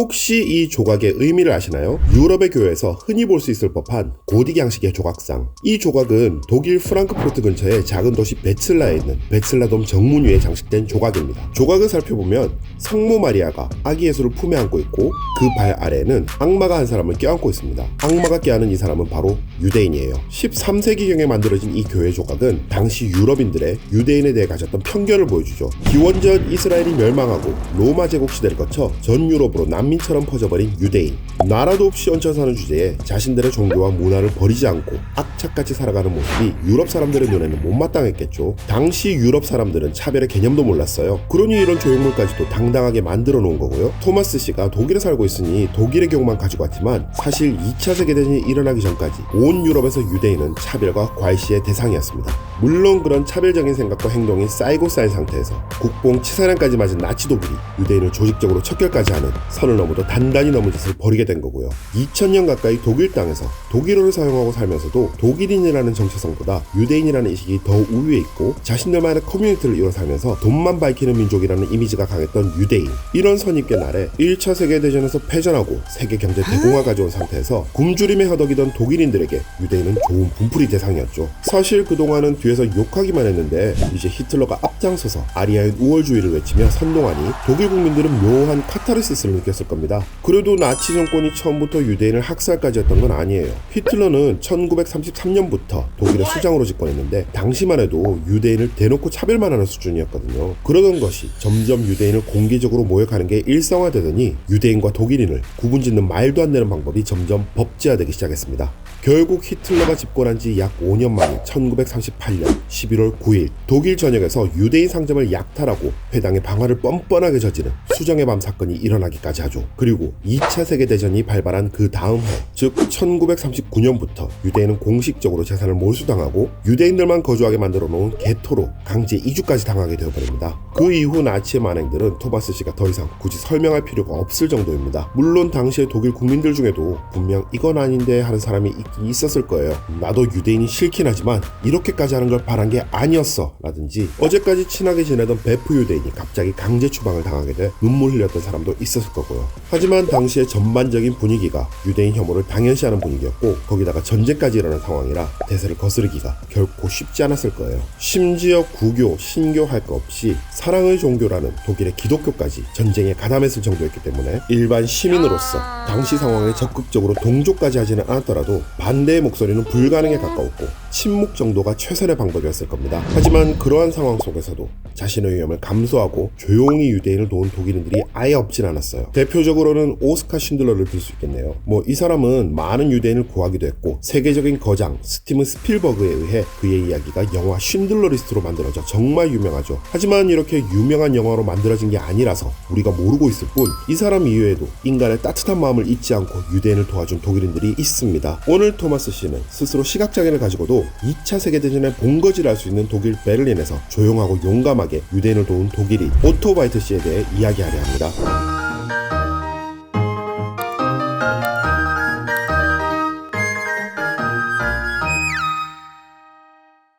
혹시 이 조각의 의미를 아시나요? 유럽의 교회에서 흔히 볼 수 있을 법한 고딕 양식의 조각상. 이 조각은 독일 프랑크푸르트 근처의 작은 도시 베틀라에 있는 베틀라돔 정문 위에 장식된 조각입니다. 조각을 살펴보면 성모 마리아가 아기 예수를 품에 안고 있고 그 발 아래에는 악마가 한 사람을 껴안고 있습니다. 악마가 껴안은 이 사람은 바로 유대인이에요. 13세기경에 만들어진 이 교회 조각은 당시 유럽인들의 유대인에 대해 가졌던 편견을 보여주죠. 기원전 이스라엘이 멸망하고 로마 제국 시대를 거쳐 전 유럽으로 난민처럼 퍼져버린 유대인, 나라도 없이 얹혀 사는 주제에 자신들의 종교와 문화를 버리지 않고 악착같이 살아가는 모습이 유럽 사람들의 눈에는 못마땅했겠죠. 당시 유럽 사람들은 차별의 개념도 몰랐어요. 그러니 이런 조형물까지도 당당하게 만들어 놓은 거고요. 토마스 씨가 독일에 살고 있으니 독일의 경우만 가지고 왔지만 사실 2차 세계대전이 일어나기 전까지 온 유럽에서 유대인은 차별과 과시의 대상이었습니다. 물론 그런 차별적인 생각과 행동이 쌓이고 쌓인 상태에서 국뽕 치사량까지 맞은 나치 독일이 유대인을 조직적으로 척결까지 하는 선을 넘어도 단단히 넘은 짓을 벌이게 된 거고요. 2000년 가까이 독일 땅에서 독일어를 사용하고 살면서도 독일인이라는 정체성보다 유대인이라는 의식이 더 우위에 있고 자신들만의 커뮤니티를 이뤄 살면서 돈만 밝히는 민족이라는 이미지가 강했던 유대인. 이런 선입견 아래 1차 세계대전에서 패전하고 세계 경제 대공화 가져온 상태에서 굶주림에 허덕이던 독일인들에게 유대인은 좋은 분풀이 대상이었죠. 사실 그동안은 뒤에서 욕하기만 했는데 이제 히틀러가 앞장서서 아리아인 우월주의를 외치며 선동하니 독일 국민들은 묘한 카타르시스를 느꼈을 겁니다. 그래도 나치 정권이 처음부터 유대인을 학살까지 했던 건 아니에요. 히틀러는 1933년부터 독일의 수장으로 집권했는데 당시만 해도 유대인을 대놓고 차별만 하는 수준이었거든요. 그러던 것이 점점 유대인을 공개적으로 모욕하는 게 일상화되더니 유대인과 독일인을 구분짓는 말도 안 되는 방법이 점점 법제화되기 시작했습니다. 결국 히틀러가 집권한 지 약 5년 만인 1938년 11월 9일 독일 전역에서 유대인 상점을 약탈하고 회당의 방화를 뻔뻔하게 저지른 수정의 밤 사건이 일어나기까지 하죠. 그리고 2차 세계대전이 발발한 그 다음 해, 즉 1939년부터 유대인은 공식적으로 재산을 몰수당하고 유대인들만 거주하게 만들어 놓은 게토로 강제 이주까지 당하게 되어버립니다. 그 이후 나치의 만행들은 토마스 씨가 더 이상 굳이 설명할 필요가 없을 정도입니다. 물론 당시의 독일 국민들 중에도 분명 이건 아닌데 하는 사람이 있긴 있었을 거예요. 나도 유대인이 싫긴 하지만 이렇게까지 하는 걸 바란 게 아니었어 라든지 어제까지 친하게 지내던 베프 유대인이 갑자기 강제 추방을 당하게 돼 눈물 흘렸던 사람도 있었을 거고요. 하지만 당시의 전반적인 분위기가 유대인 혐오를 당연시하는 분위기였고 거기다가 전쟁까지 일어난 상황이라 대세를 거스르기가 결코 쉽지 않았을 거예요. 심지어 구교, 신교 할 거 없이 사랑의 종교라는 독일의 기독교까지 전쟁에 가담했을 정도였기 때문에 일반 시민으로서 당시 상황에 적극적으로 동조까지 하지는 않았더라도 반대의 목소리는 불가능에 가까웠고 침묵 정도가 최선의 방법이었을 겁니다. 하지만 그러한 상황 속에서도 자신의 위험을 감수하고 조용히 유대인을 도운 독일인들이 아예 없진 않았어요. 대표적으로는 오스카 쉰들러를 들 수 있겠네요. 이 사람은 많은 유대인을 구하기도 했고 세계적인 거장 스티븐 스필버그에 의해 그의 이야기가 영화 쉰들러 리스트로 만들어져 정말 유명하죠. 하지만 이렇게 유명한 영화로 만들어진 게 아니라서 우리가 모르고 있을 뿐 이 사람 이외에도 인간의 따뜻한 마음을 잊지 않고 유대인을 도와준 독일인들이 있습니다. 오늘 토마스 씨는 스스로 시각장애를 가지고도 2차 세계대전의 본거지를 알 수 있는 독일 베를린에서 조용하고 용감하게 유대인을 도운 독일인 오토 바이트 씨에 대해 이야기하려 합니다.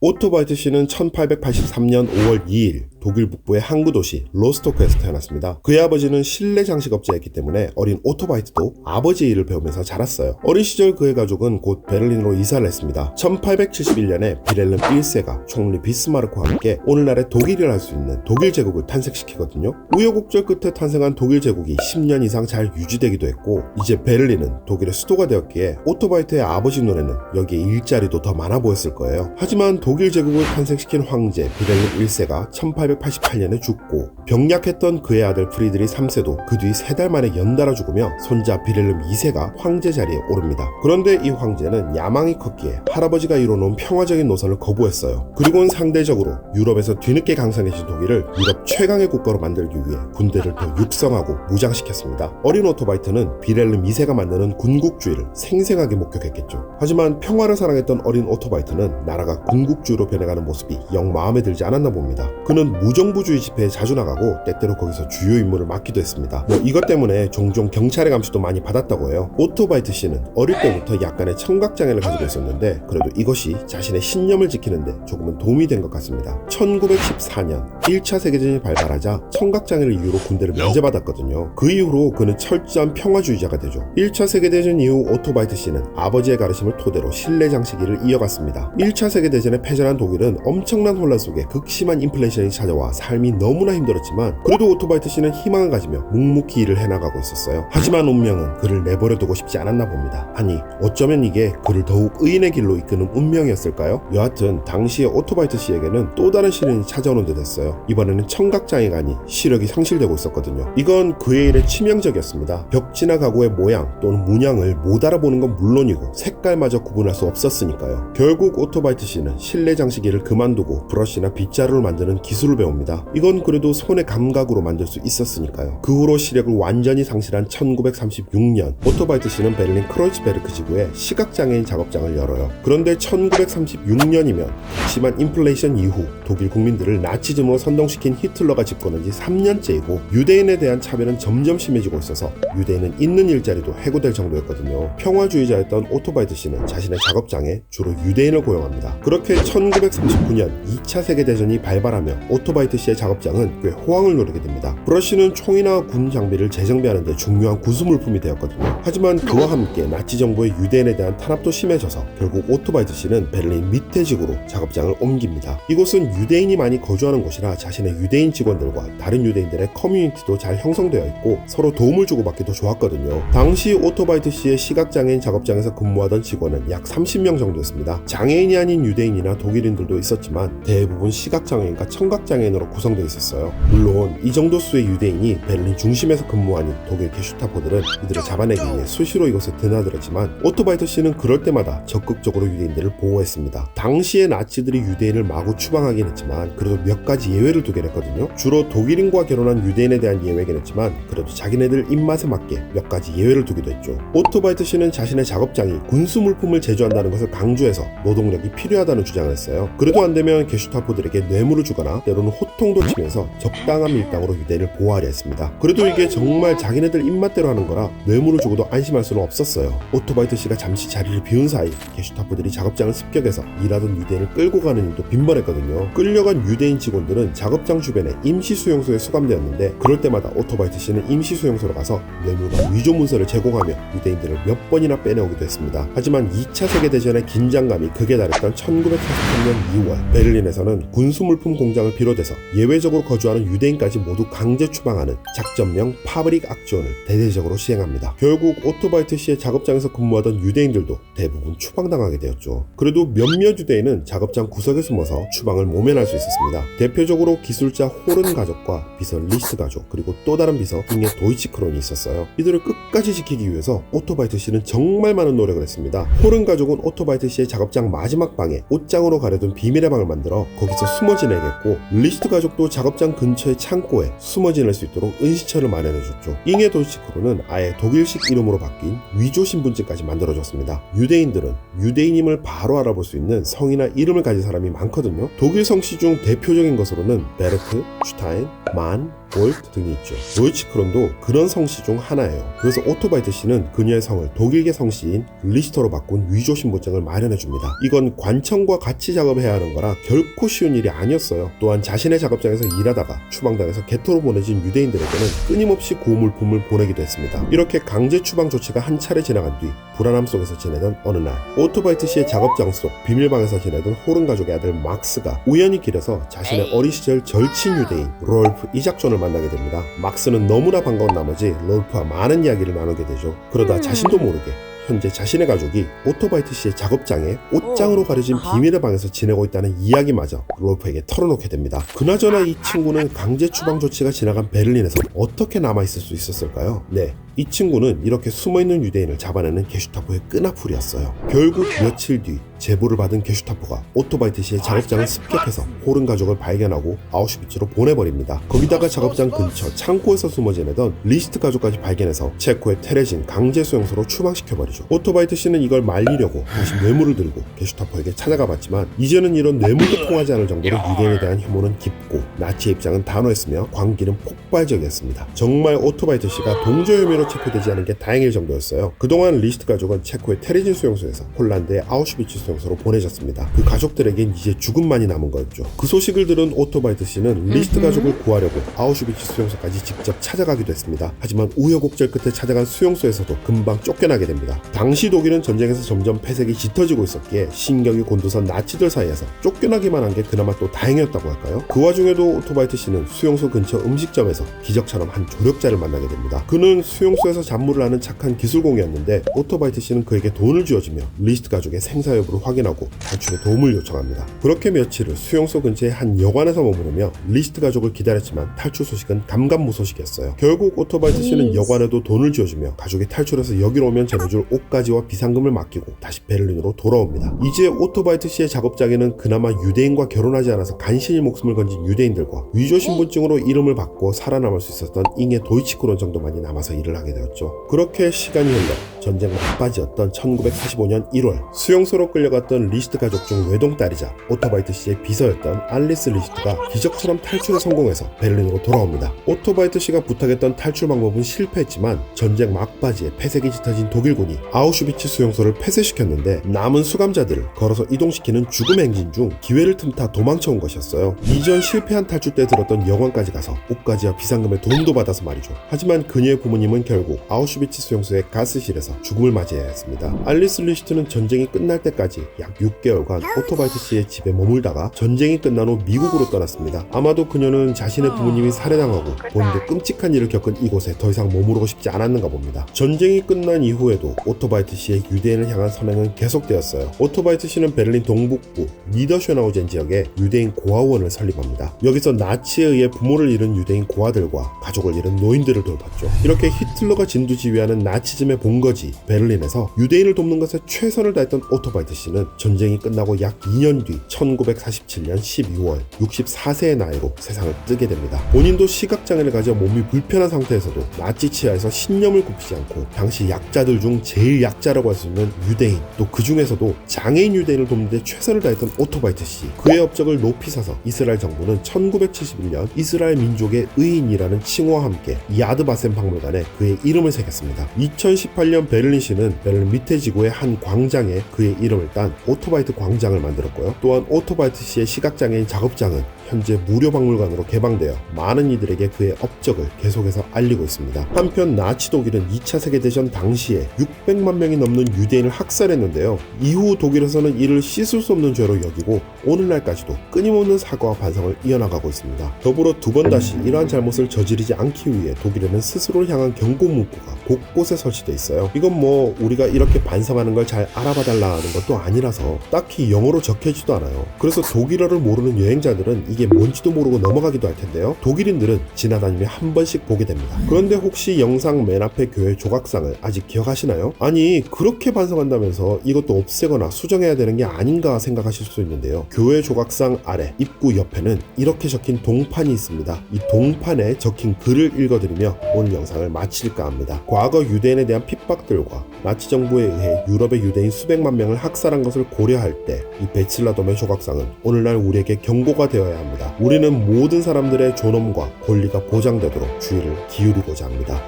오토 바이트 씨는 1883년 5월 2일 독일 북부의 항구 도시 로스토크에서 태어났습니다. 그의 아버지는 실내 장식업자였기 때문에 어린 오토 바이트도 아버지의 일을 배우면서 자랐어요. 어린 시절 그의 가족은 곧 베를린으로 이사를 했습니다. 1871년에 비렐름 1세가 총리 비스마르크와 함께 오늘날의 독일이라 할 수 있는 독일 제국을 탄생시키거든요. 우여곡절 끝에 탄생한 독일 제국이 10년 이상 잘 유지되기도 했고 이제 베를린은 독일의 수도가 되었기에 오토 바이트의 아버지 눈에는 여기에 일자리도 더 많아 보였을 거예요. 하지만 독일 제국을 탄생시킨 황제 비렐름 1세가 1888년에 죽고 병약했던 그의 아들 프리드리 3세도 그 뒤 3달 만에 연달아 죽으며 손자 비렐름 2세가 황제 자리에 오릅니다. 그런데 이 황제는 야망이 컸기에 할아버지가 이뤄놓은 평화적인 노선을 거부했어요. 그리고는 상대적으로 유럽에서 뒤늦게 강성해진 독일을 유럽 최강의 국가로 만들기 위해 군대를 더 육성하고 무장시켰습니다. 어린 오토바이트는 비렐름 2세가 만드는 군국주의를 생생하게 목격했겠죠. 하지만 평화를 사랑했던 어린 오토바이트는 나라가 군국주의로 변해가는 모습이 영 마음에 들지 않았나 봅니다. 그는 무정부주의 집회에 자주 나가고 때때로 거기서 주요 임무를 맡기도 했습니다. 이것 때문에 종종 경찰의 감시도 많이 받았다고 해요. 오토 바이트 씨는 어릴 때부터 약간의 청각장애를 가지고 있었는데 그래도 이것이 자신의 신념을 지키는데 조금은 도움이 된 것 같습니다. 1914년 1차 세계대전이 발발하자 청각장애를 이유로 군대를 면제받았거든요. 그 이후로 그는 철저한 평화주의자가 되죠. 1차 세계대전 이후 오토 바이트 씨는 아버지의 가르침을 토대로 실내 장식일을 이어갔습니다. 1차 세계대전에 패전한 독일은 엄청난 혼란 속에 극심한 인플레이션이 찾아와 삶이 너무나 힘들었지만 그래도 오토 바이트 씨는 희망을 가지며 묵묵히 일을 해나가고 있었어요. 하지만 운명은 그를 내버려두고 싶지 않았나 봅니다. 아니 어쩌면 이게 그를 더욱 의인의 길로 이끄는 운명이었을까요? 여하튼 당시의 오토 바이트 씨에게는 또 다른 시련이 찾아오는 듯 했어요. 이번에는 청각장애가 아닌 시력이 상실되고 있었거든요. 이건 그의 일에 치명적이었습니다. 벽지나 가구의 모양 또는 문양을 못 알아보는 건 물론이고 색깔마저 구분할 수 없었으니까요. 결국 오토 바이트 씨는 실내 장식일을 그만두고 브러쉬나 빗자루를 만드는 기술을 배웁니다. 이건 그래도 손의 감각으로 만들 수 있었으니까요. 그 후로 시력을 완전히 상실한 1936년 오토 바이트 씨는 베를린 크로이츠베르크 지구에 시각장애인 작업장을 열어요. 그런데 1936년이면 심한 인플레이션 이후 독일 국민들을 나치즘으로 선동시킨 히틀러가 집권한 지 3년째이고 유대인에 대한 차별은 점점 심해지고 있어서 유대인은 있는 일자리도 해고될 정도였거든요. 평화주의자였던 오토 바이트 씨는 자신의 작업장에 주로 유대인을 고용합니다. 그렇게 1939년 2차 세계대전이 발발하며 오토 바이트 씨의 작업장은 꽤 호황을 누리게 됩니다. 브러쉬는 총이나 군 장비를 재정비하는 데 중요한 구수물품이 되었거든요. 하지만 그와 함께 나치 정부의 유대인에 대한 탄압도 심해져서 결국 오토 바이트 씨는 베를린 밑에 지구로 작업장을 옮깁니다. 이곳은 유대인이 많이 거주하는 곳이라 자신의 유대인 직원들과 다른 유대인들의 커뮤니티도 잘 형성되어 있고 서로 도움을 주고받기도 좋았거든요. 당시 오토 바이트 씨의 시각장애인 작업장에서 근무하던 직원은 약 30명 정도였습니다. 장애인이 아닌 유대인이나 독일인들도 있었지만 대부분 시각장애인과 청각장애인으로 구성되어 있었어요. 물론 이 정도 수의 유대인이 베를린 중심에서 근무하는 독일 게슈타포들은 이들을 잡아내기 위해 수시로 이곳에 드나들었지만 오토 바이트 씨는 그럴 때마다 적극적으로 유대인들을 보호했습니다. 당시에 나치들이 유대인을 마구 추방하긴 했지만 그래도 몇 가지 예외를 두긴 했거든요. 주로 독일인과 결혼한 유대인에 대한 예외긴 했지만 그래도 자기네들 입맛에 맞게 몇 가지 예외를 두기도 했죠. 오토 바이트 씨는 자신의 작업장이 군수 물품을 제조한다는 것을 강조해서 노동력이 필요하다는 주장을 했어요. 그래도 안 되면 게슈타포들에게 뇌물을 주거나 때로는 호통도 치면서 적당한 밀당으로 유대인을 보호하려 했습니다. 그래도 이게 정말 자기네들 입맛대로 하는 거라 뇌물을 주고도 안심할 수는 없었어요. 오토 바이트 씨가 잠시 자리를 비운 사이 게슈타포들이 작업장을 습격해서 일하던 유대인을 끌고 가는 일도 빈번했거든요. 끌려간 유대인 직원들은 작업장 주변에 임시 수용소에 수감되었는데 그럴 때마다 오토 바이트 씨는 임시 수용소로 가서 뇌물과 위조 문서를 제공하며 유대인들을 몇 번이나 빼내오기도 했습니다. 하지만 2차 세계대전의 긴장감이 극에 달했던 1943년 2월 베를린에서는 군수물품 공장을 비롯해서 예외적으로 거주하는 유대인까지 모두 강제 추방하는 작전명 파브릭 악존을 대대적으로 시행합니다. 결국 오토 바이트 씨의 작업장에서 근무하던 유대인들도 대부분 추방당하게 되었죠. 그래도 몇몇 유대인은 작업장 구석에 숨어서 추방을 모면할 수 있었습니다. 대표적으로 기술자 호른 가족과 비서 리스트 가족 그리고 또 다른 비서 잉의 도이치 크론이 있었어요. 이들을 끝까지 지키기 위해서 오토 바이트 씨는 정말 많은 노력을 했습니다. 호른 가족은 오토 바이트 씨의 작업장 마지막 방에 옷장으로 가려둔 비밀의 방을 만들어 거기서 숨어 지내겠고 리스트 가족도 작업장 근처의 창고에 숨어 지낼 수 있도록 은시처를 마련해줬죠. 잉의 도이치 크론은 아예 독일식 이름으로 바뀐 위조 신분증까지 만들어줬습니다. 유대인들은 유대인임을 바로 알아볼 수 있는 성이나 이름을 가진 사람이 많거든요. 독일 성씨 중 대표적인 것으로는 베르트, 슈타인, 만, 볼트 등이 있죠. 도이치 크론도 그런 성씨 중 하나예요. 그래서 오토 바이트 씨는 그녀의 성을 독일계 성씨인 리스터로 바꾼 위조 신분증을 마련해줍니다. 이건 관청과 같이 작업해야 하는 거라 결코 쉬운 일이 아니었어요. 또한 자신의 작업장에서 일하다가 추방당해서 개토로 보내진 유대인들에게는 끊임없이 구호물품을 보내기도 했습니다. 이렇게 강제 추방 조치가 한 차례 지나간 뒤 불안함 속에서 지내던 어느 날 오토 바이트 씨의 작업장 속 비밀방에서 지내던 호른 가족의 아들 막스가 우연히 길에서 자신의 어린 시절 절친 유대인 롤프 이작존을 만나게 됩니다. 막스는 너무나 반가운 나머지 롤프와 많은 이야기를 나누게 되죠. 그러다 자신도 모르게 현재 자신의 가족이 오토 바이트 씨의 작업장에 옷장으로 가려진 비밀의 방에서 지내고 있다는 이야기마저 롤프에게 털어놓게 됩니다. 그나저나 이 친구는 강제 추방 조치가 지나간 베를린에서 어떻게 남아있을 수 있었을까요? 네, 이 친구는 이렇게 숨어있는 유대인을 잡아내는 게슈타포의 끈앞풀이었어요. 결국 며칠 뒤 제보를 받은 게슈타포가 오토바이트시의 작업장을 습격해서 호른 가족을 발견하고 아우슈비츠로 보내버립니다. 거기다가 작업장 근처 창고에서 숨어 지내던 리히트 가족까지 발견해서 체코의 테레진 강제 수용소로 추방시켜버리죠. 오토바이트시는 이걸 말리려고 다시 뇌물을 들고 게슈타포에게 찾아가 봤지만 이제는 이런 뇌물도 통하지 않을 정도로 유대인에 대한 혐오는 깊고 나치의 입장은 단호했으며 광기는 폭발적이었습니다. 정말 오토바이트시가 동조 혐의로 체포되지 않은 게 다행일 정도였어요. 그동안 리히트 가족은 체코의 테레진 수용소에서 폴란드의 아우슈비츠 수용소로 보내졌습니다. 그 가족들에겐 이제 죽음만이 남은 거였죠. 그 소식을 들은 오토바이트시는 리히트 가족을 구하려고 아우슈비츠 수용소까지 직접 찾아가기도 했습니다. 하지만 우여곡절 끝에 찾아간 수용소에서도 금방 쫓겨나게 됩니다. 당시 독일은 전쟁에서 점점 폐색이 짙어지고 있었기에 신경이 곤두선 나치들 사이에서 쫓겨나기만 한 게 그나마 또 다행이었다고 할까요? 그 와중에도 오토바이트시는 수용소 근처 음식점에서 기적처럼 한 조력자를 만나게 됩니다. 그는 수용소에서 잡무를 하는 착한 기술공이었는데 오토바이트시는 그에게 돈을 쥐어주며 리히트 가족의 생사 여부를 확인하고 탈출에 도움을 요청합니다. 그렇게 며칠을 수용소 근처의 한 여관에서 머무르며 리히트 가족을 기다렸지만 탈출 소식은 감감무소식이었어요. 결국 오토바이트시는 여관에도 돈을 쥐어주며 가족이 탈출해서 여기로 오면 전해줄 옷가지와 비상금을 맡기고 다시 베를린으로 돌아옵니다. 이제 오토바이트시의 작업장에는 그나마 유대인과 결혼하지 않아서 간신히 목숨을 건진 유대인들과 위조 신분증으로 이름을 바꿔 살아남을 수 있었던 잉의 도이치크론 정도만이 남아서 일을 하게 되었죠. 그렇게 시간이 흘러 전쟁 막바지였던 1945년 1월 수용소로 끌려갔던 리히트 가족 중 외동딸이자 오토바이트시의 비서였던 알리스 리히트가 기적처럼 탈출에 성공해서 베를린으로 돌아옵니다. 오토바이트시가 부탁했던 탈출 방법은 실패했지만 전쟁 막바지에 폐색이 짙어진 독일군이 아우슈비츠 수용소를 폐쇄시켰는데 남은 수감자들을 걸어서 이동시키는 죽음 행진 중 기회를 틈타 도망쳐온 것이었어요. 이전 실패한 탈출 때 들었던 여관까지 가서 옷가지와 비상금의 도움도 받아서 말이죠. 하지만 그녀의 부모님은 결국 아우슈비츠 수용소의 가스실에서 죽음을 맞이해야 했습니다. 알리스 리히트는 전쟁이 끝날 때까지 약 6개월간 오토바이트시의 집에 머물다가 전쟁이 끝난 후 미국으로 떠났습니다. 아마도 그녀는 자신의 부모님이 살해당하고 본인도 끔찍한 일을 겪은 이곳에 더 이상 머무르고 싶지 않았는가 봅니다. 전쟁이 끝난 이후에도 오토바이트시의 유대인을 향한 선행은 계속되었어요. 오토바이트시는 베를린 동북부 니더쇼나우젠 지역에 유대인 고아원을 설립합니다. 여기서 나치에 의해 부모를 잃은 유대인 고아들과 가족을 잃은 노인들을 돌봤죠. 이렇게 히틀러가 진두지휘하는 나치즘의 본거지 베를린에서 유대인을 돕는 것에 최선을 다했던 오토바이트시는 전쟁이 끝나고 약 2년 뒤 1947년 12월 64세의 나이로 세상을 뜨게 됩니다. 본인도 시각장애를 가져 몸이 불편한 상태에서도 나치 치하에서 신념을 굽히지 않고 당시 약자들 중 제일 약자라고 할 수 있는 유대인, 또 그 중에서도 장애인 유대인을 돕는 데 최선을 다했던 오토바이트시, 그의 업적을 높이 사서 이스라엘 정부는 1971년 이스라엘 민족의 의인이라는 칭호와 함께 야드바셈 박물관에 그의 이름을 새겼습니다. 2018년 베를린시는 베를린 밑에 지구의 한 광장에 그의 이름을 딴 오토바이트 광장을 만들었고요. 또한 오토바이트시의 시각장애인 작업장은 현재 무료 박물관으로 개방되어 많은 이들에게 그의 업적을 계속해서 알리고 있습니다. 한편 나치 독일은 2차 세계대전 당시에 600만 명이 넘는 유대인을 학살했는데요. 이후 독일에서는 이를 씻을 수 없는 죄로 여기고 오늘날까지도 끊임없는 사과와 반성을 이어나가고 있습니다. 더불어 두 번 다시 이러한 잘못을 저지르지 않기 위해 독일에는 스스로를 향한 경고 문구가 곳곳에 설치되어 있어요. 이건 뭐 우리가 이렇게 반성하는 걸 잘 알아봐 달라는 것도 아니라서 딱히 영어로 적혀지도 않아요. 그래서 독일어를 모르는 여행자들은 이게 뭔지도 모르고 넘어가기도 할 텐데요. 독일인들은 지나다니며 한 번씩 보게 됩니다. 그런데 혹시 영상 맨 앞에 교회 조각상을 아직 기억하시나요? 아니 그렇게 반성한다면서 이것도 없애거나 수정해야 되는 게 아닌가 생각하실 수 있는데요. 교회 조각상 아래 입구 옆에는 이렇게 적힌 동판이 있습니다. 이 동판에 적힌 글을 읽어드리며 오늘 영상을 마칠까 합니다. 과거 유대인에 대한 핍박들과 나치 정부에 의해 유럽의 유대인 수백만 명을 학살한 것을 고려할 때 이 베칠라돔의 조각상은 오늘날 우리에게 경고가 되어야 합니다. 우리는 모든 사람들의 존엄과 권리가 보장되도록 주의를 기울이고자 합니다.